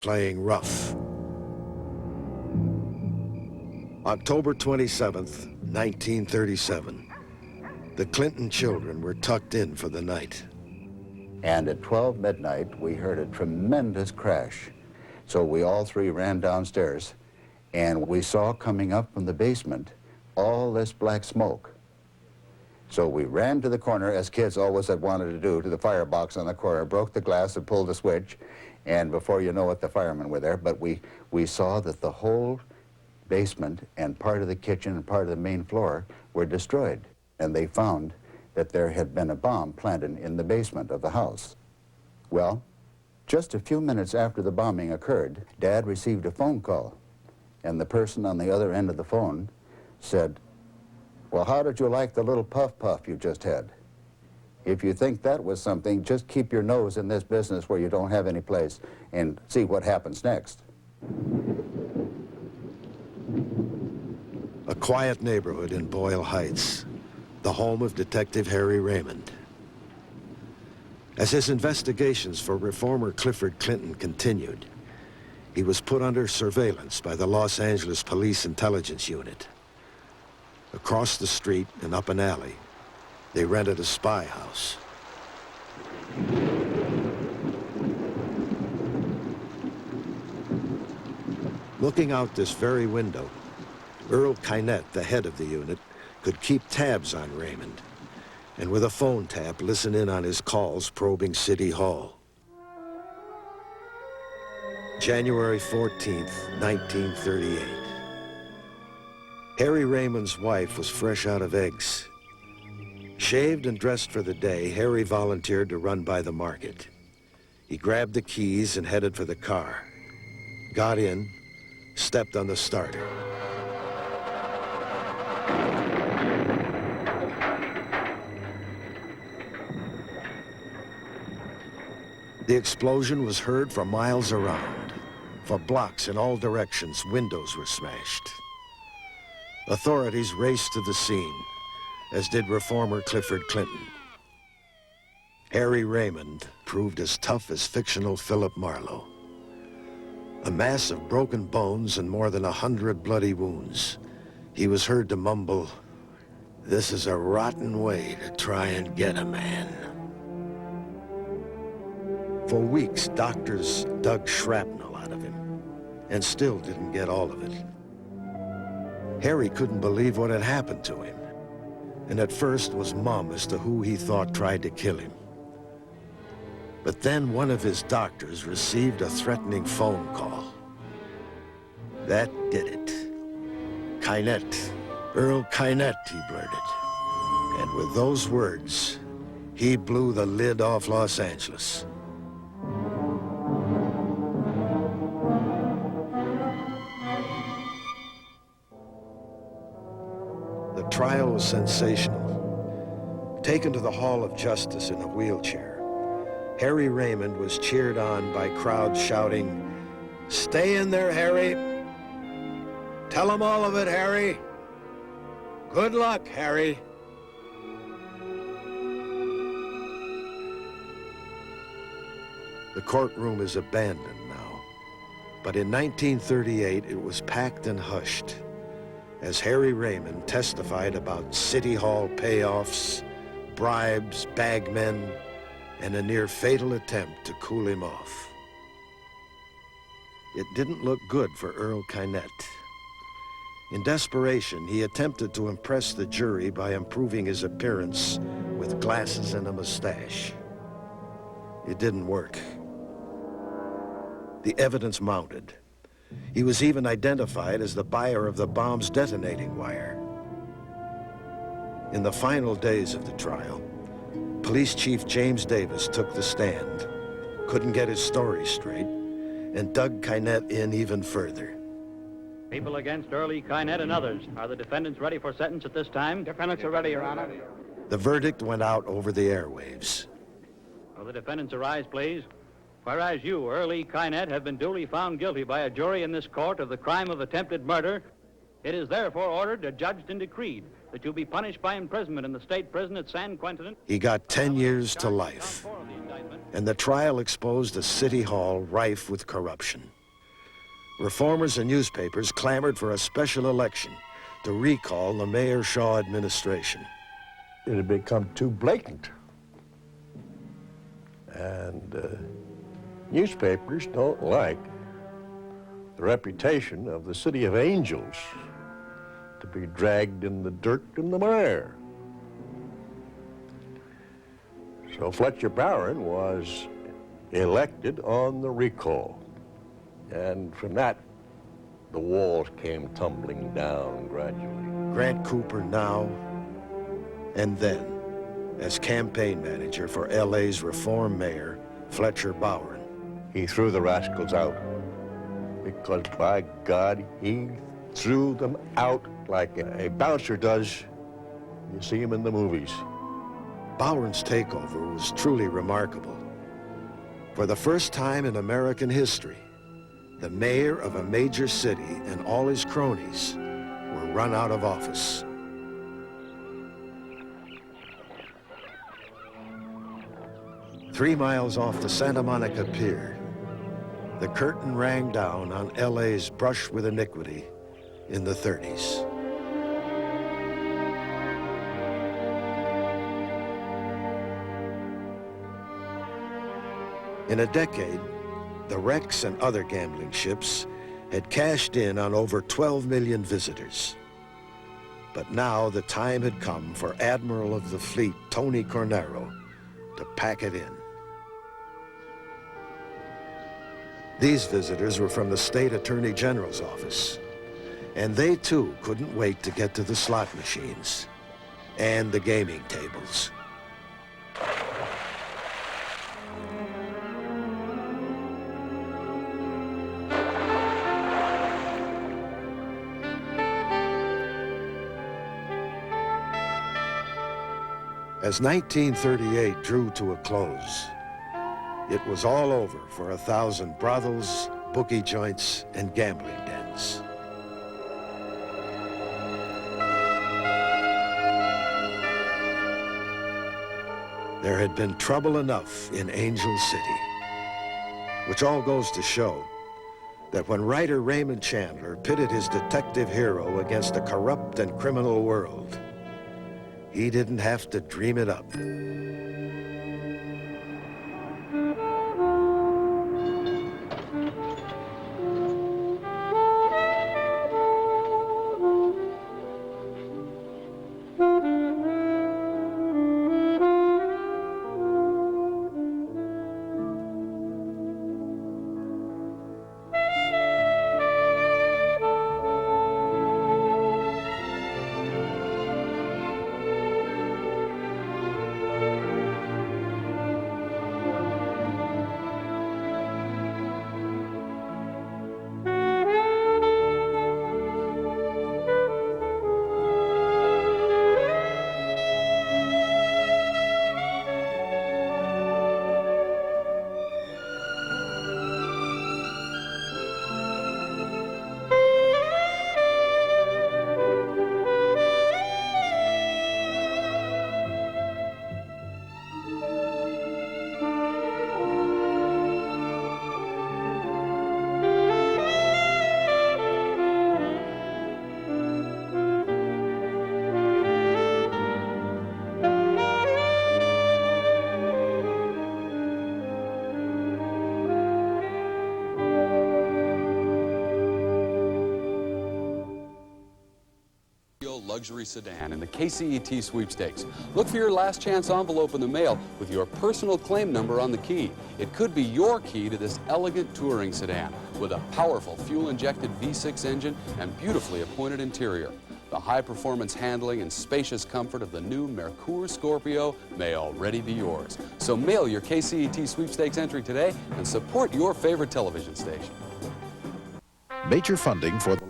playing rough. October 27th, 1937. The Clinton children were tucked in for the night. And at 12 midnight, we heard a tremendous crash. So we all three ran downstairs, and we saw coming up from the basement all this black smoke. So we ran to the corner, as kids always had wanted to do, to the firebox on the corner, broke the glass and pulled the switch, and before you know it, the firemen were there. But we saw that the whole basement and part of the kitchen and part of the main floor were destroyed. And they found that there had been a bomb planted in the basement of the house. Well, just a few minutes after the bombing occurred, Dad received a phone call, and the person on the other end of the phone said, "Well, how did you like the little puff you just had? If you think that was something, just keep your nose in this business where you don't have any place and see what happens next." A quiet neighborhood in Boyle Heights, the home of Detective Harry Raymond. As his investigations for reformer Clifford Clinton continued, he was put under surveillance by the Los Angeles Police Intelligence Unit. Across the street and up an alley, they rented a spy house. Looking out this very window, Earl Kynett, the head of the unit, could keep tabs on Raymond, and with a phone tap, listen in on his calls probing City Hall. January 14th, 1938. Harry Raymond's wife was fresh out of eggs. Shaved and dressed for the day, Harry volunteered to run by the market. He grabbed the keys and headed for the car. Got in, stepped on the starter. The explosion was heard for miles around. For blocks in all directions, windows were smashed. Authorities raced to the scene, as did reformer Clifford Clinton. Harry Raymond proved as tough as fictional Philip Marlowe. A mass of broken bones and more than 100 bloody wounds. He was heard to mumble, "This is a rotten way to try and get a man." For weeks, doctors dug shrapnel out of him, and still didn't get all of it. Harry couldn't believe what had happened to him, and at first was mum as to who he thought tried to kill him. But then one of his doctors received a threatening phone call. That did it. Kynett, Earl Kynett, he blurted. And with those words, he blew the lid off Los Angeles. The trial was sensational. Taken to the Hall of Justice in a wheelchair, Harry Raymond was cheered on by crowds shouting, "Stay in there, Harry. Tell them all of it, Harry. Good luck, Harry." The courtroom is abandoned now, but in 1938 it was packed and hushed as Harry Raymond testified about City Hall payoffs, bribes, bagmen, and a near-fatal attempt to cool him off. It didn't look good for Earl Kynett. In desperation, he attempted to impress the jury by improving his appearance with glasses and a mustache. It didn't work. The evidence mounted. He was even identified as the buyer of the bomb's detonating wire. In the final days of the trial, Police Chief James Davis took the stand, couldn't get his story straight, and dug Kynett in even further. People against Early Kynett and others. Are the defendants ready for sentence at this time? Defendants are ready, Your Honor. The verdict went out over the airwaves. Will the defendants arise, please? Whereas you, Early Kynett, have been duly found guilty by a jury in this court of the crime of attempted murder, it is therefore ordered, adjudged, and decreed that you be punished by imprisonment in the state prison at San Quentin. He got 10 years to life. Count 4 of the indictment and the trial exposed a city hall rife with corruption. Reformers and newspapers clamored for a special election to recall the Mayor Shaw administration. It had become too blatant. And newspapers don't like the reputation of the City of Angels to be dragged in the dirt and the mire. So Fletcher Barron was elected on the recall. And from that, the walls came tumbling down gradually. Grant Cooper now and then as campaign manager for LA's reform mayor, Fletcher Barron. He threw the rascals out because, by God, he threw them out like a bouncer does. You see him in the movies. Barron's takeover was truly remarkable. For the first time in American history, the mayor of a major city and all his cronies were run out of office. Three miles off the Santa Monica Pier, the curtain rang down on LA's brush with iniquity in the 30s. In a decade, the wrecks and other gambling ships had cashed in on over 12 million visitors. But now the time had come for Admiral of the Fleet, Tony Cornero, to pack it in. These visitors were from the State Attorney General's office, and they too couldn't wait to get to the slot machines and the gaming tables. As 1938 drew to a close, it was all over for 1,000 brothels, bookie joints, and gambling dens. There had been trouble enough in Angel City, which all goes to show that when writer Raymond Chandler pitted his detective hero against a corrupt and criminal world, he didn't have to dream it up. Luxury sedan in the KCET sweepstakes. Look for your last chance envelope in the mail with your personal claim number on the key. It could be your key to this elegant touring sedan with a powerful fuel-injected V6 engine and beautifully appointed interior. The high-performance handling and spacious comfort of the new Merkur Scorpio may already be yours. So mail your KCET sweepstakes entry today and support your favorite television station. Major funding for the